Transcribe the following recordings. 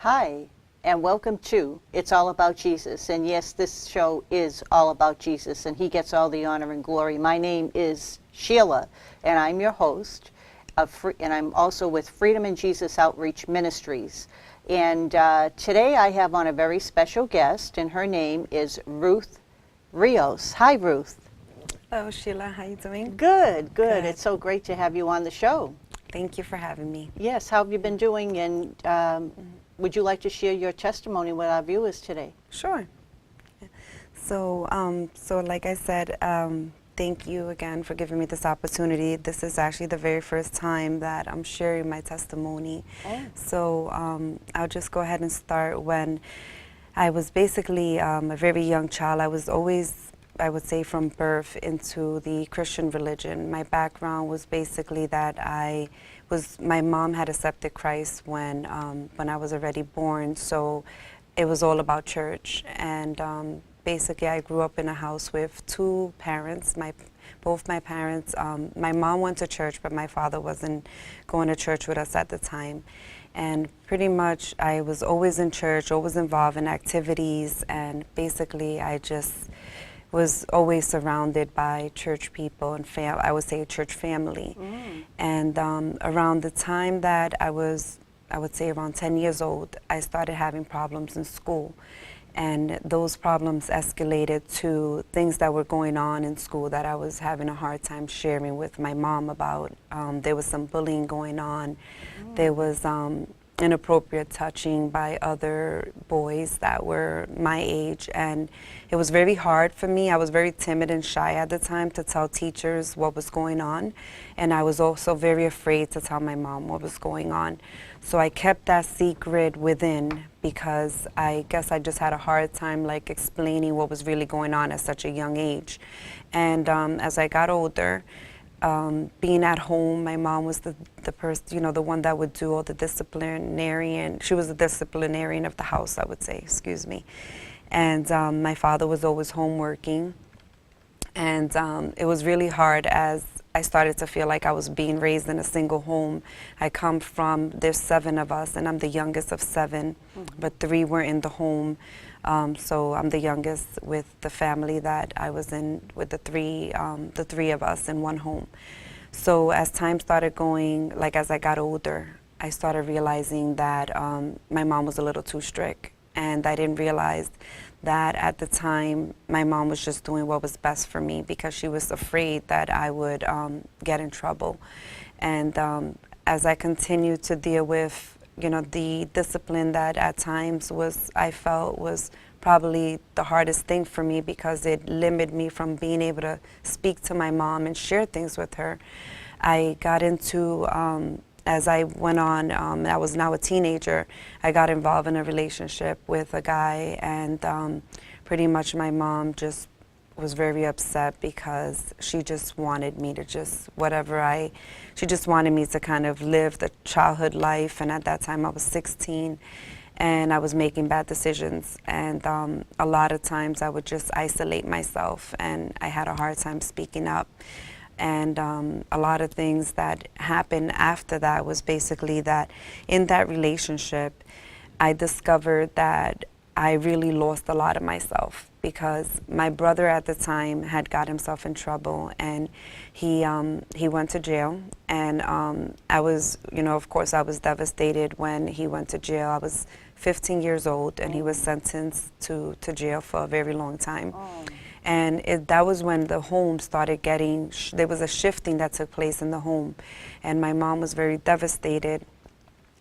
Hi, and welcome to It's All About Jesus. And yes, this show is all about Jesus, and he gets all the honor and glory. My name is Sheila, and I'm your host, and I'm also with Freedom in Jesus Outreach Ministries. And today I have on a very special guest, and her name is Ruth Rios. Hi, Ruth. Hello, Sheila. How you doing? Good, good. Good. It's so great to have you on the show. Thank you for having me. Yes, how have you been doing? And would you like to share your testimony with our viewers today? Sure. So like I said, thank you again for giving me this opportunity. This is actually the very first time that I'm sharing my testimony. Oh. So I'll just go ahead and start. When I was basically a very young child, I was always, I would say, from birth into the Christian religion. My background was basically that my mom had accepted Christ when I was already born, so it was all about church. And basically I grew up in a house with two parents. Both my parents, my mom went to church, but my father wasn't going to church with us at the time. And pretty much I was always in church, always involved in activities, and basically I just was always surrounded by church people and I would say a church family. And around the time that I would say around 10 years old, I started having problems in school. And those problems escalated to things that were going on in school that I was having a hard time sharing with my mom about. There was some bullying going on. There was inappropriate touching by other boys that were my age, and it was very hard for me. I was very timid and shy at the time to tell teachers what was going on, and I was also very afraid to tell my mom what was going on. So I kept that secret within because I guess I just had a hard time like explaining what was really going on at such a young age. And as I got older, being at home, my mom was the person, the one that would do all the disciplinarian. She was the disciplinarian of the house, I would say, excuse me. And my father was always home working. And it was really hard as I started to feel like I was being raised in a single home. There's 7 of us, and I'm the youngest of 7, but 3 were in the home. So I'm the youngest with the family that I was in, with the three of us in one home. So as time started going, like as I got older, I started realizing that my mom was a little too strict, and I didn't realize that at the time my mom was just doing what was best for me because she was afraid that I would get in trouble. And as I continued to deal with the discipline that at times I felt was probably the hardest thing for me because it limited me from being able to speak to my mom and share things with her. I got into, as I went on, I was now a teenager, I got involved in a relationship with a guy, and pretty much my mom just was very upset because she just wanted me to she just wanted me to kind of live the childhood life, and at that time I was 16 and I was making bad decisions, and a lot of times I would just isolate myself, and I had a hard time speaking up. And a lot of things that happened after that was basically that in that relationship I discovered that I really lost a lot of myself because my brother at the time had got himself in trouble, and he went to jail. And I was, of course, I was devastated when he went to jail. I was 15 years old, and he was sentenced to jail for a very long time. Oh. And that was when the home started there was a shifting that took place in the home. And my mom was very devastated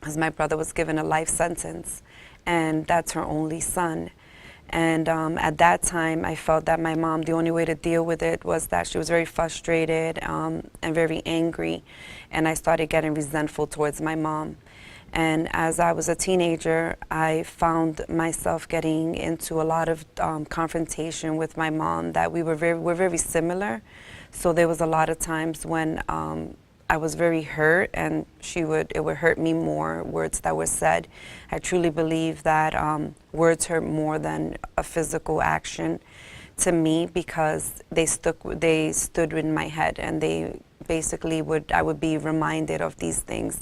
as my brother was given a life sentence, and that's her only son. And at that time, I felt that my mom, the only way to deal with it was that she was very frustrated and very angry, and I started getting resentful towards my mom. And as I was a teenager, I found myself getting into a lot of confrontation with my mom that we're very similar. So there was a lot of times when I was very hurt, and it would hurt me more, words that were said. I truly believe that words hurt more than a physical action to me because they stood in my head, and they basically I would be reminded of these things.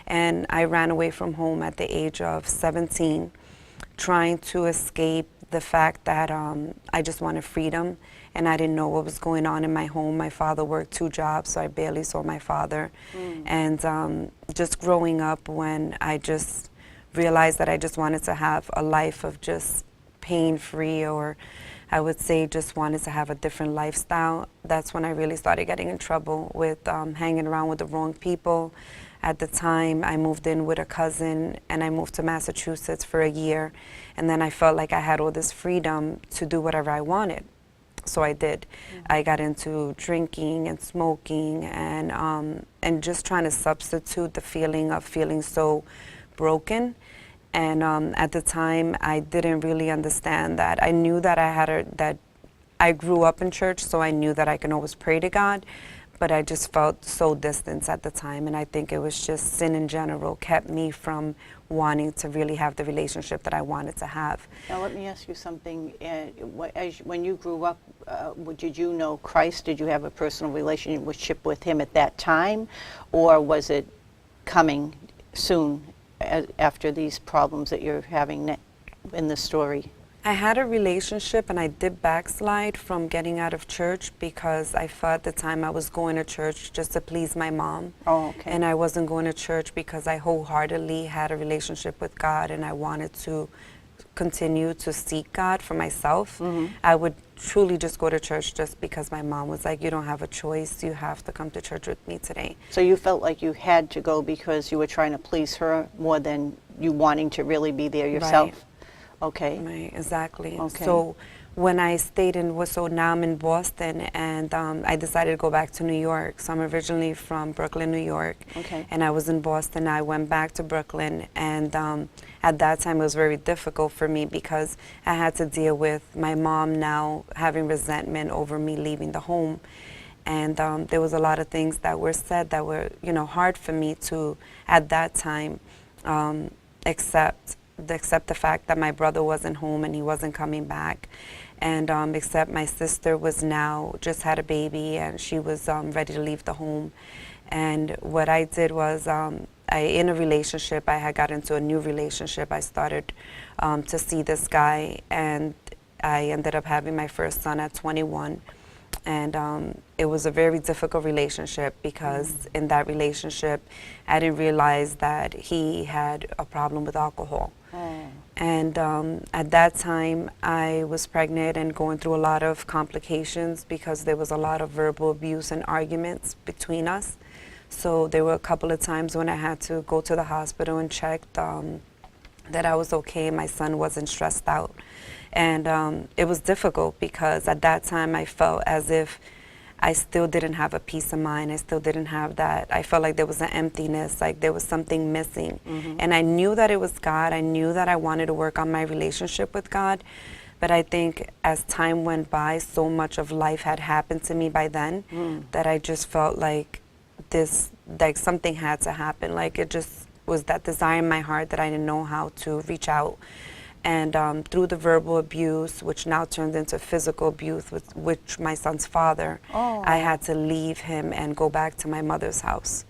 And I ran away from home at the age of 17, trying to escape the fact that I just wanted freedom, and I didn't know what was going on in my home. My father worked 2 jobs, so I barely saw my father. And just growing up, when I just realized that I just wanted to have a life of just pain-free, or I would say just wanted to have a different lifestyle, that's when I really started getting in trouble with hanging around with the wrong people. At the time, I moved in with a cousin, and I moved to Massachusetts for a year, and then I felt like I had all this freedom to do whatever I wanted. So I did. I got into drinking and smoking, and just trying to substitute the feeling of feeling so broken. And at the time, I didn't really understand that. I knew that that I grew up in church, so I knew that I can always pray to God, but I just felt so distant at the time, and I think it was just sin in general kept me from wanting to really have the relationship that I wanted to have. Now let me ask you something. When you grew up, did you know Christ? Did you have a personal relationship with him at that time, or was it coming soon after these problems that you're having in the story? I had a relationship, and I did backslide from getting out of church because I felt at the time I was going to church just to please my mom. Oh, okay. And I wasn't going to church because I wholeheartedly had a relationship with God, and I wanted to continue to seek God for myself. I would truly just go to church just because my mom was like, you don't have a choice, you have to come to church with me today. So you felt like you had to go because you were trying to please her more than you wanting to really be there yourself? Right. Okay. Right, exactly. Okay. So when I stayed so now I'm in Boston, and I decided to go back to New York. So I'm originally from Brooklyn, New York. Okay. And I was in Boston. I went back to Brooklyn, and at that time it was very difficult for me because I had to deal with my mom now having resentment over me leaving the home. And there was a lot of things that were said that were, hard for me to, at that time, accept the fact that my brother wasn't home and he wasn't coming back, and except my sister was now just had a baby and she was ready to leave the home. And what I did was in a relationship, I had got into a new relationship. I started to see this guy, and I ended up having my first son at 21. And it was a very difficult relationship because in that relationship, I didn't realize that he had a problem with alcohol. And at that time, I was pregnant and going through a lot of complications because there was a lot of verbal abuse and arguments between us. So there were a couple of times when I had to go to the hospital and check that I was okay, my son wasn't stressed out. And it was difficult because at that time I felt as if I still didn't have a peace of mind. I still didn't have that. I felt like there was an emptiness, like there was something missing. And I knew that it was God. I knew that I wanted to work on my relationship with God. But I think as time went by, so much of life had happened to me by then that I just felt like something had to happen. Like it just was that desire in my heart that I didn't know how to reach out. And through the verbal abuse, which now turned into physical abuse with which my son's father, I had to leave him and go back to my mother's house.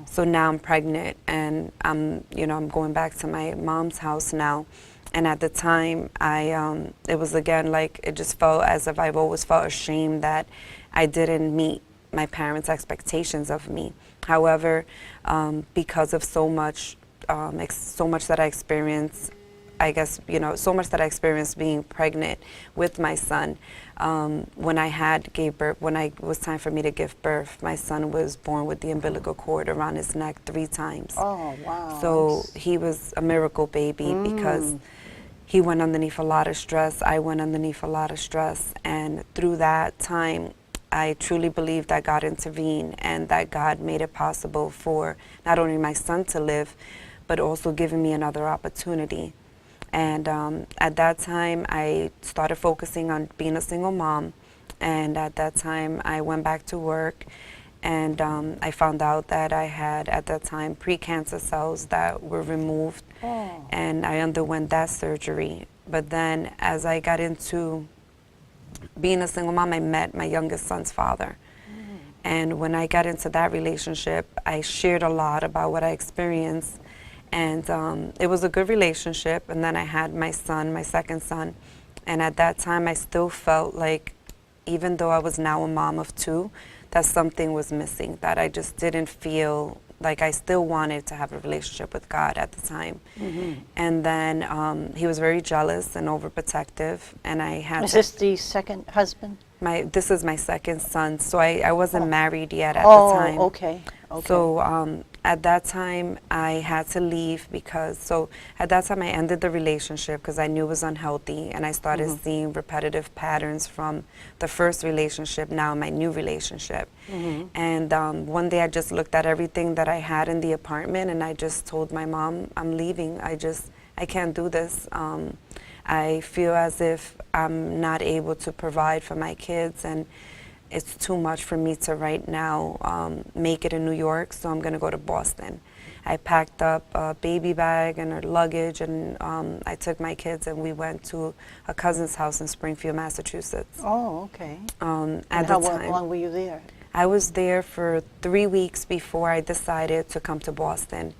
So now I'm pregnant, and I'm going back to my mom's house now. And at the time, it was again like it just felt as if I've always felt ashamed that I didn't meet my parents' expectations of me. However, because of so much that I experienced, I guess, so much that I experienced being pregnant with my son. When it was time for me to give birth, my son was born with the umbilical cord around his neck 3 times. Oh, wow. So he was a miracle baby because he went underneath a lot of stress. I went underneath a lot of stress. And through that time, I truly believe that God intervened and that God made it possible for not only my son to live, but also giving me another opportunity. And at that time, I started focusing on being a single mom. And at that time, I went back to work, and I found out that I had, at that time, precancer cells that were removed. And I underwent that surgery. But then, as I got into being a single mom, I met my youngest son's father. And when I got into that relationship, I shared a lot about what I experienced. And it was a good relationship. And then I had my son, my second son. And at that time, I still felt like, even though I was now a mom of two, that something was missing, that I just didn't feel like I still wanted to have a relationship with God at the time. And then he was very jealous and overprotective, and I had Is this the second husband? this is my second son, so I wasn't married yet at Oh, the time. okay. So at that time, I had to leave so at that time I ended the relationship because I knew it was unhealthy, and I started seeing repetitive patterns from the first relationship, now my new relationship. And one day I just looked at everything that I had in the apartment, and I just told my mom, I'm leaving. I can't do this. I feel as if I'm not able to provide for my kids, and it's too much for me to right now make it in New York, so I'm going to go to Boston. I packed up a baby bag and her luggage, and I took my kids and we went to a cousin's house in Springfield, Massachusetts. Oh, okay. At And the how time, long were you there? I was there for 3 weeks before I decided to come to Boston.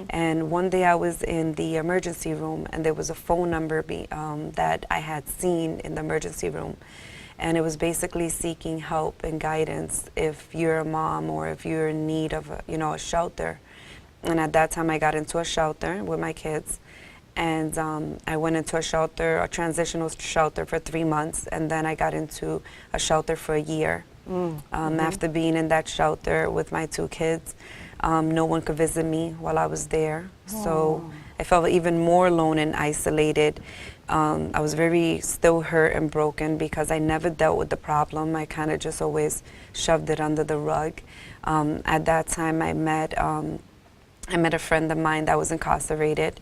And one day I was in the emergency room, and there was a phone number that I had seen in the emergency room. And it was basically seeking help and guidance if you're a mom or if you're in need of a shelter. And at that time I got into a shelter with my kids. And I went into a transitional shelter for 3 months, and then I got into a shelter for a year. After being in that shelter with my 2 kids, no one could visit me while I was there. So I felt even more alone and isolated. I was still hurt and broken because I never dealt with the problem. I kind of just always shoved it under the rug. At that time, I met a friend of mine that was incarcerated,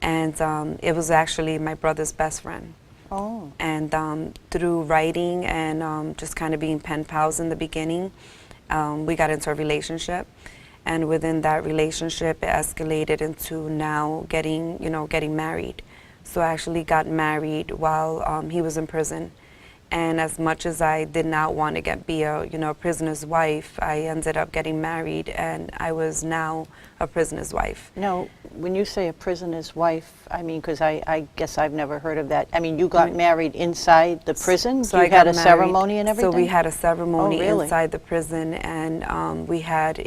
and it was actually my brother's best friend. Oh. And through writing and just kind of being pen pals in the beginning, we got into a relationship. And within that relationship, it escalated into now getting married. So I actually got married while he was in prison. And as much as I did not want to be a prisoner's wife, I ended up getting married, and I was now a prisoner's wife. Now, when you say a prisoner's wife, I mean, because I guess I've never heard of that. I mean, you got married inside the prison? So you I had got a ceremony and everything? So we had a ceremony really? inside the prison, and we had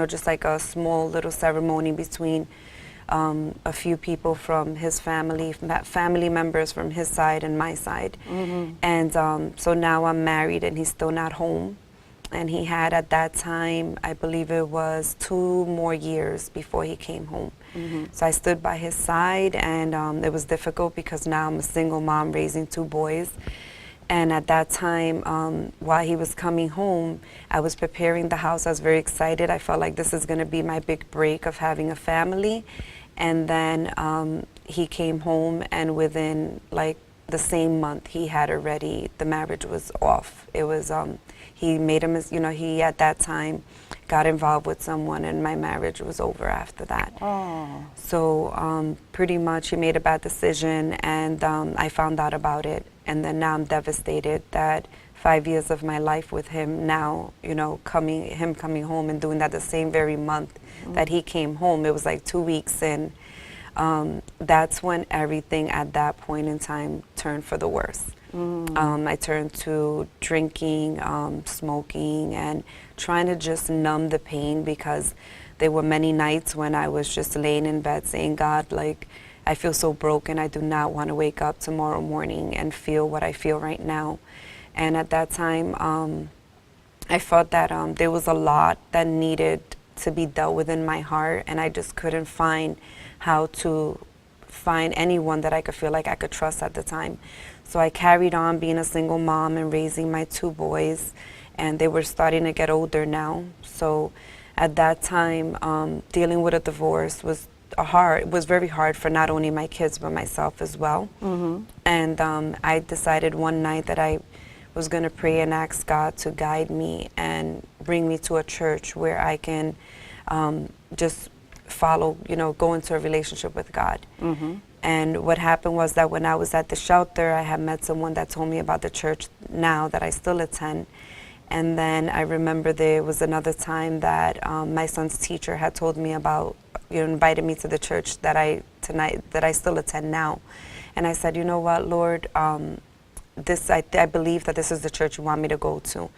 just like a small little ceremony between a few people from his family members from his side and my side. And so now I'm married, and he's still not home. And he had, at that time, I believe it was 2 more years before he came home. So I stood by his side, and it was difficult because now I'm a single mom raising 2 boys. And at that time, while he was coming home, I was preparing the house. I was very excited. I felt like this is going to be my big break of having a family. And then he came home, and within like the same month, the marriage was off. It was, he made him, he at that time got involved with someone, and my marriage was over after that. Oh. So pretty much he made a bad decision, and I found out about it. And then now I'm devastated that 5 years of my life with him now, coming home and doing that the same very month that he came home, it was like 2 weeks in. That's when everything at that point in time turned for the worse. I turned to drinking, smoking, and trying to just numb the pain, because there were many nights when I was just laying in bed saying, God, like, I feel so broken. I do not want to wake up tomorrow morning and feel what I feel right now. And at that time, I felt that there was a lot that needed to be dealt with in my heart, and I just couldn't find how to find anyone that I could feel like I could trust at the time. So I carried on being a single mom and raising my 2 boys, and they were starting to get older now. So at that time, dealing with a divorce was very hard for not only my kids but myself as well. And I decided one night that I was going to pray and ask God to guide me and bring me to a church where I can just follow, go into a relationship with God. And what happened was that when I was at the shelter, I had met someone that told me about the church now that I still attend. And then I remember there was another time that my son's teacher had told me about, invited me to the church that I still attend now. And I said, you know what, Lord, I believe that this is the church you want me to go to.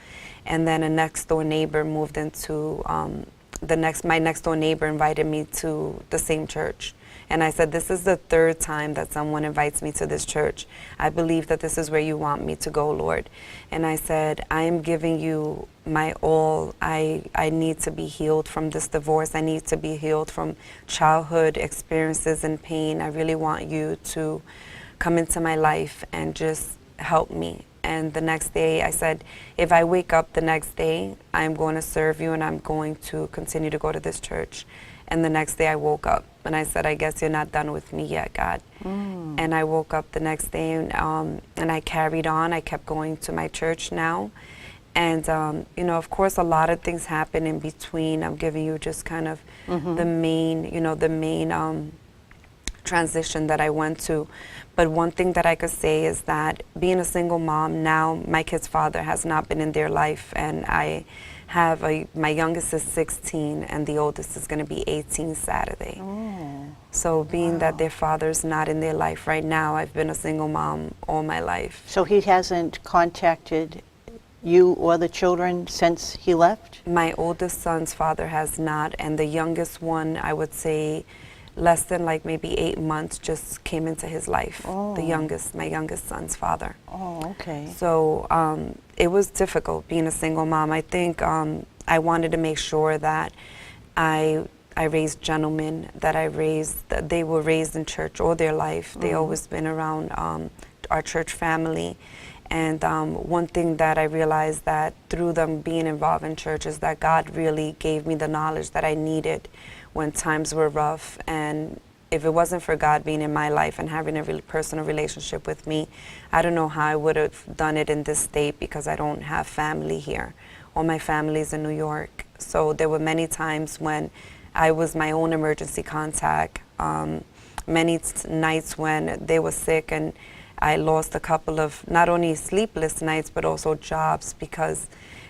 And then a next door neighbor moved into my next door neighbor invited me to the same church. And I said, this is the third time that someone invites me to this church. I believe that this is where you want me to go, Lord. And I said, I am giving you my all. I need to be healed from this divorce. I need to be healed from childhood experiences and pain. I really want you to come into my life and just help me. And the next day I said, if I wake up the next day, I'm going to serve you and I'm going to continue to go to this church. And the next day I woke up and I said, I guess you're not done with me yet, God. And I woke up the next day and I carried on. I kept going to my church now. And, of course, a lot of things happen in between. I'm giving you just kind of the main transition that I went to. But one thing that I could say is that being a single mom now, my kid's father has not been in their life, and I have my youngest is 16 and the oldest is going to be 18 Saturday. So being that their father's not in their life right now, I've been a single mom all my life. So he hasn't contacted you or the children since he left? My oldest son's father has not, and the youngest one, I would say, less than like maybe 8 months just came into his life. My youngest son's father. Oh, okay. So it was difficult being a single mom. I think I wanted to make sure that I raised gentlemen, that they were raised in church all their life. They always been around our church family. And one thing that I realized that through them being involved in church is that God really gave me the knowledge that I needed when times were rough. And if it wasn't for God being in my life and having a really personal relationship with me, I don't know how I would have done it in this state, because I don't have family here. All my family's in New York. So there were many times when I was my own emergency contact. Many nights when they were sick, and I lost a couple of not only sleepless nights but also jobs, because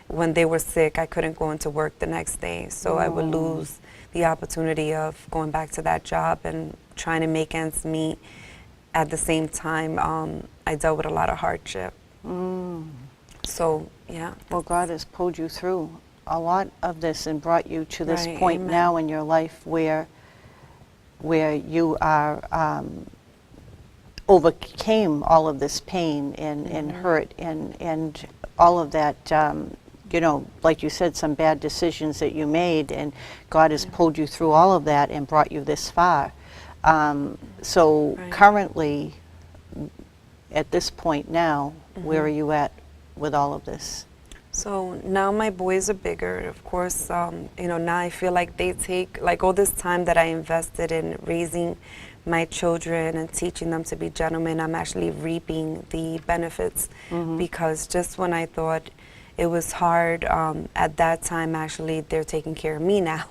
when they were sick I couldn't go into work the next day. So I would lose the opportunity of going back to that job and trying to make ends meet. At the same time, I dealt with a lot of hardship. So, yeah. Well, God has pulled you through a lot of this and brought you to this Right, point amen. now in your life where you are overcame all of this pain and hurt and all of that, like you said, some bad decisions that you made, and God has pulled you through all of that and brought you this far. So Right. currently, at this point now, where are you at with all of this? So now my boys are bigger. Of course, now I feel like they take, like all this time that I invested in raising my children and teaching them to be gentlemen, I'm actually reaping the benefits. Because just when I thought it was hard, at that time actually they're taking care of me now.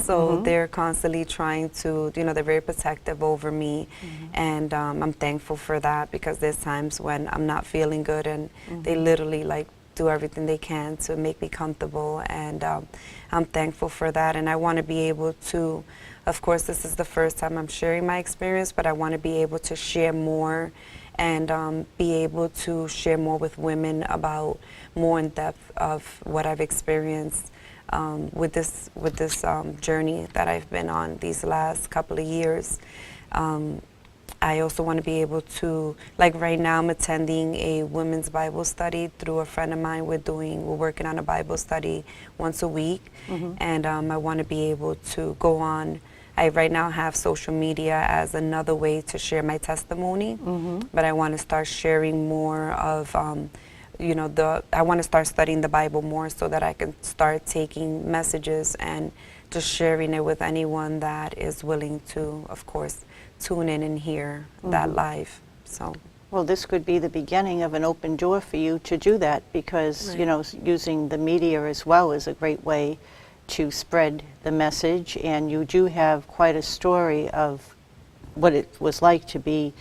So they're constantly trying to, they're very protective over me. And I'm thankful for that, because there's times when I'm not feeling good and they literally like do everything they can to make me comfortable, and I'm thankful for that. And I want to be able to, of course this is the first time I'm sharing my experience, but I want to be able to share more and be able to share more with women about more in depth of what I've experienced with this journey that I've been on these last couple of years. I also want to be able to, like right now I'm attending a women's Bible study through a friend of mine. We're working on a Bible study once a week, and I want to be able to go on. I right now have social media as another way to share my testimony, but I want to start sharing more of, I want to start studying the Bible more so that I can start taking messages and just sharing it with anyone that is willing to, of course, tune in and hear that live. So. Well, this could be the beginning of an open door for you to do that, because, Right. Using the media as well is a great way to spread the message, and you do have quite a story of what it was like to be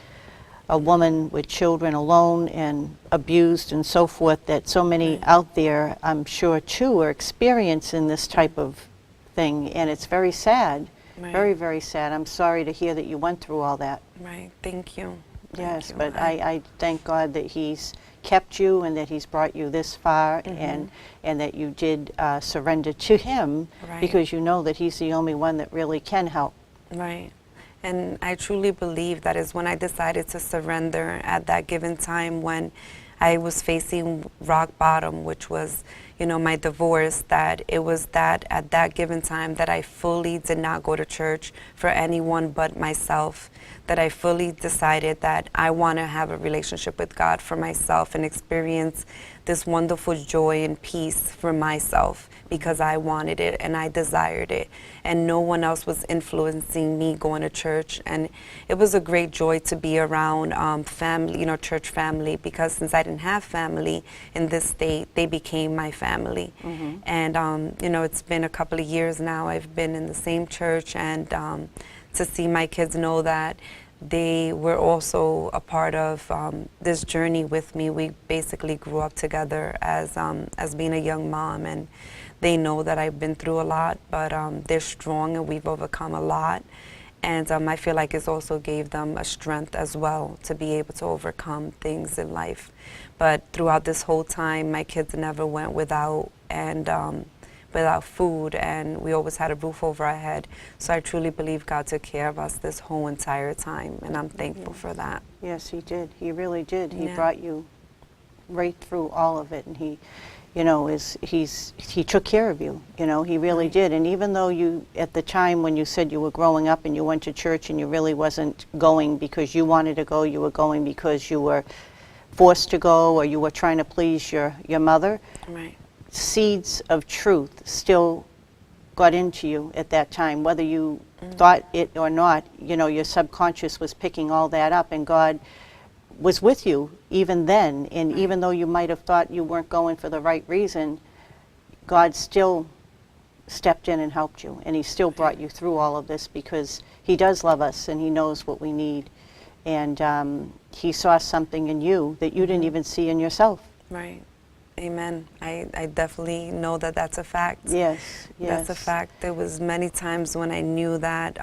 a woman with children alone and abused and so forth, that so many out there, I'm sure too, are experiencing this type of thing, and it's very sad. Right. Very, very sad. I'm sorry to hear that you went through all that. Right. Thank you. Yes, Thank you. but I thank God that He's kept you and that He's brought you this far, and that you did surrender to Him, Right. because you know that He's the only one that really can help. Right. And I truly believe that is when I decided to surrender at that given time, when I was facing rock bottom, which was, my divorce, that it was that at that given time that I fully did not go to church for anyone but myself, that I fully decided that I want to have a relationship with God for myself and experience this wonderful joy and peace for myself, because I wanted it and I desired it, and no one else was influencing me going to church. And it was a great joy to be around family, church family, because since I didn't have family in this state, they became my family. And it's been a couple of years now I've been in the same church, and to see my kids know that they were also a part of this journey with me. We basically grew up together as being a young mom, and they know that I've been through a lot, but they're strong and we've overcome a lot. And I feel like it's also gave them a strength as well to be able to overcome things in life. But throughout this whole time, my kids never went without, and without food, and we always had a roof over our head. So I truly believe God took care of us this whole entire time, and I'm thankful for that. Yes, He did. He really did. He Yeah. brought you right through all of it, and He, He took care of you. He really did. And even though you, at the time when you said you were growing up and you went to church and you really wasn't going because you wanted to go, you were going because you were forced to go, or you were trying to please your mother. Right. Seeds of truth still got into you at that time, whether you thought it or not. Your subconscious was picking all that up, and God was with you even then. And even though you might have thought you weren't going for the right reason, God still stepped in and helped you, and He still brought you through all of this, because He does love us and He knows what we need. And He saw something in you that you didn't even see in yourself. Right. Amen. I definitely know that that's a fact. Yes, yes. That's a fact. There was many times when I knew that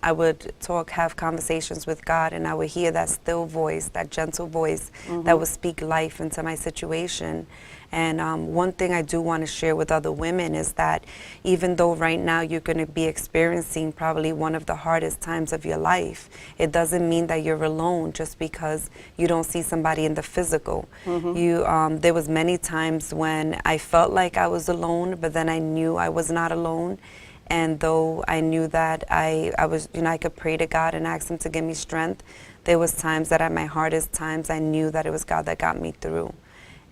I would have conversations with God, and I would hear that still voice, that gentle voice that would speak life into my situation. And one thing I do want to share with other women is that even though right now you're going to be experiencing probably one of the hardest times of your life, it doesn't mean that you're alone just because you don't see somebody in the physical. There was many times when I felt like I was alone, but then I knew I was not alone. And though I knew that I was, I could pray to God and ask Him to give me strength, there was times that at my hardest times I knew that it was God that got me through.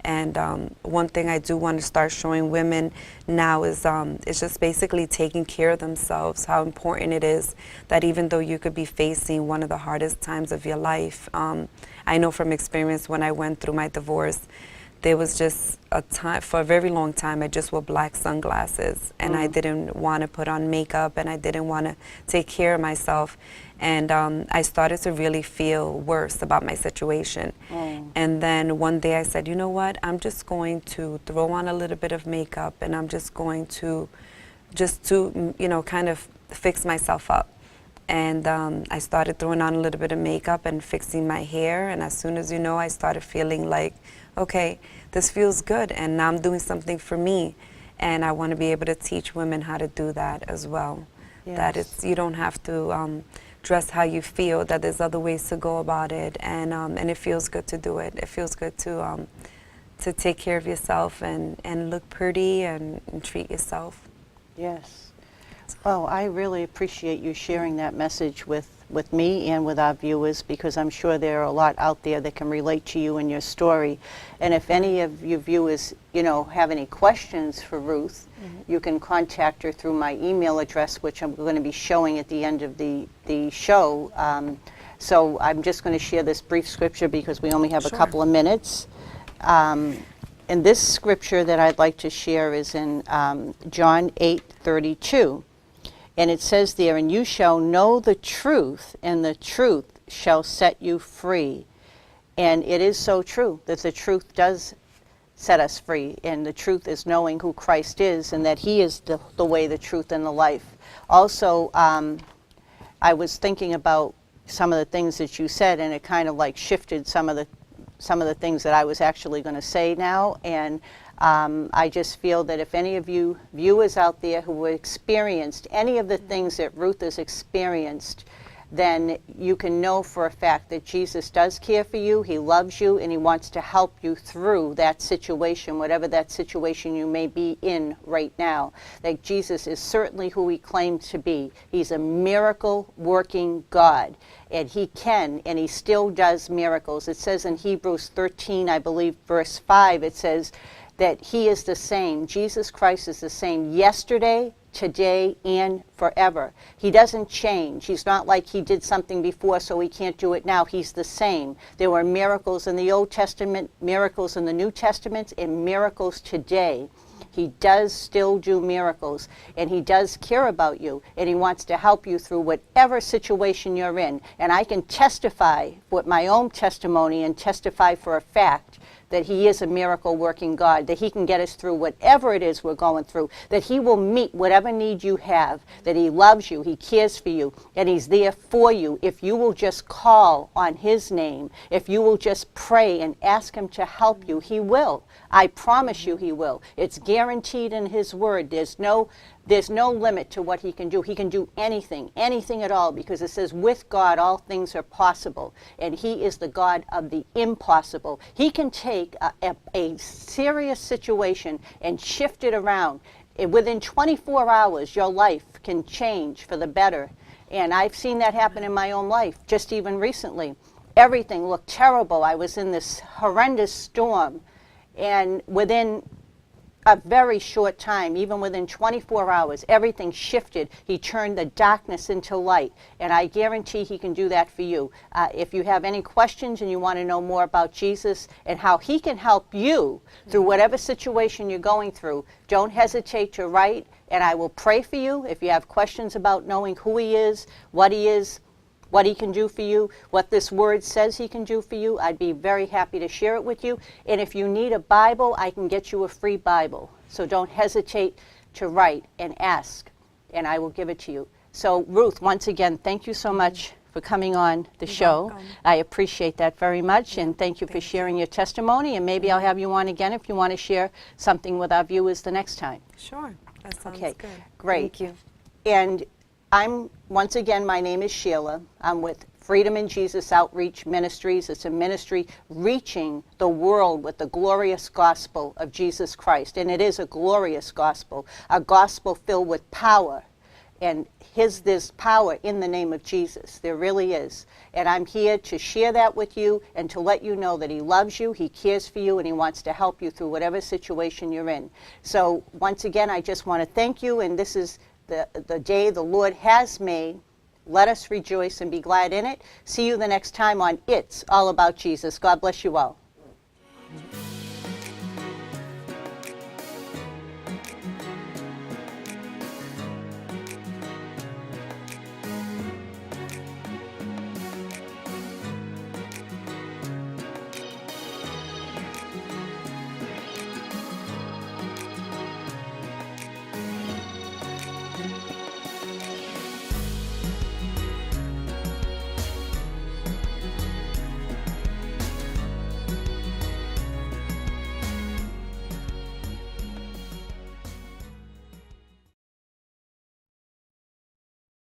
And one thing I do want to start showing women now is just basically taking care of themselves, how important it is that even though you could be facing one of the hardest times of your life, I know from experience when I went through my divorce, there was just a time, for a very long time, I just wore black sunglasses, and I didn't want to put on makeup, and I didn't want to take care of myself. And I started to really feel worse about my situation. And then one day I said, you know what, I'm just going to throw on a little bit of makeup, and I'm just going to, kind of fix myself up. And I started throwing on a little bit of makeup and fixing my hair, and as soon as I started feeling like, okay, this feels good, and now I'm doing something for me. And I want to be able to teach women how to do that as well. Yes. That you don't have to dress how you feel, that there's other ways to go about it, and it feels good to do it. It feels good to take care of yourself and look pretty and treat yourself. Yes. Well, I really appreciate you sharing that message with me and with our viewers, because I'm sure there are a lot out there that can relate to you and your story. And if any of you viewers, have any questions for Ruth, you can contact her through my email address, which I'm going to be showing at the end of the show. So I'm just going to share this brief scripture because we only have a couple of minutes. And this scripture that I'd like to share is in John 8:32. And it says there, and you shall know the truth, and the truth shall set you free. And it is so true that the truth does set us free, and the truth is knowing who Christ is and that he is the way, the truth, and the life. Also, I was thinking about some of the things that you said, and it kind of like shifted some of the things that I was actually going to say now. And I just feel that if any of you viewers out there who have experienced any of the things that Ruth has experienced, then you can know for a fact that Jesus does care for you, he loves you, and he wants to help you through that situation, whatever that situation you may be in right now. That Jesus is certainly who he claims to be. He's a miracle-working God, and he can, and he still does miracles. It says in Hebrews 13, I believe, verse 5, it says that he is the same. Jesus Christ is the same yesterday, today, and forever. He doesn't change. He's not like he did something before so he can't do it now. He's the same. There were miracles in the Old Testament, miracles in the New Testament, and miracles today. He does still do miracles, and he does care about you, and he wants to help you through whatever situation you're in. And I can testify with my own testimony and testify for a fact that he is a miracle-working God, that he can get us through whatever it is we're going through, that he will meet whatever need you have, that he loves you, he cares for you, and he's there for you if you will just call on his name, if you will just pray and ask him to help you. He will. I promise you he will. It's guaranteed in his word. There's no limit to what he can do. He can do anything at all, because it says with God all things are possible, and he is the God of the impossible. He can take a serious situation and shift it around. Within 24 hours, your life can change for the better. And I've seen that happen in my own life, just even recently. Everything looked terrible. I was in this horrendous storm, and within a very short time, even within 24 hours, everything shifted. He turned the darkness into light, and I guarantee he can do that for you. If you have any questions and you want to know more about Jesus and how he can help you through whatever situation you're going through, don't hesitate to write, and I will pray for you. If you have questions about knowing who he is, what he can do for you, what this word says he can do for you, I'd be very happy to share it with you. And if you need a Bible, I can get you a free Bible. So don't hesitate to write and ask, and I will give it to you. So Ruth, once again, thank you so much for coming on the show. Welcome. I appreciate that very much, and thank you for sharing your testimony, and maybe I'll have you on again if you want to share something with our viewers the next time. Sure, that sounds Okay, good. great. Thank you. And once again, my name is Sheila. I'm with Freedom in Jesus Outreach Ministries. It's a ministry reaching the world with the glorious gospel of Jesus Christ. And it is a glorious gospel, a gospel filled with power. And there's power in the name of Jesus. There really is. And I'm here to share that with you and to let you know that he loves you, he cares for you, and he wants to help you through whatever situation you're in. So once again, I just want to thank you, and this is the day the Lord has made. Let us rejoice and be glad in it. See you the next time on It's All About Jesus. God bless you all.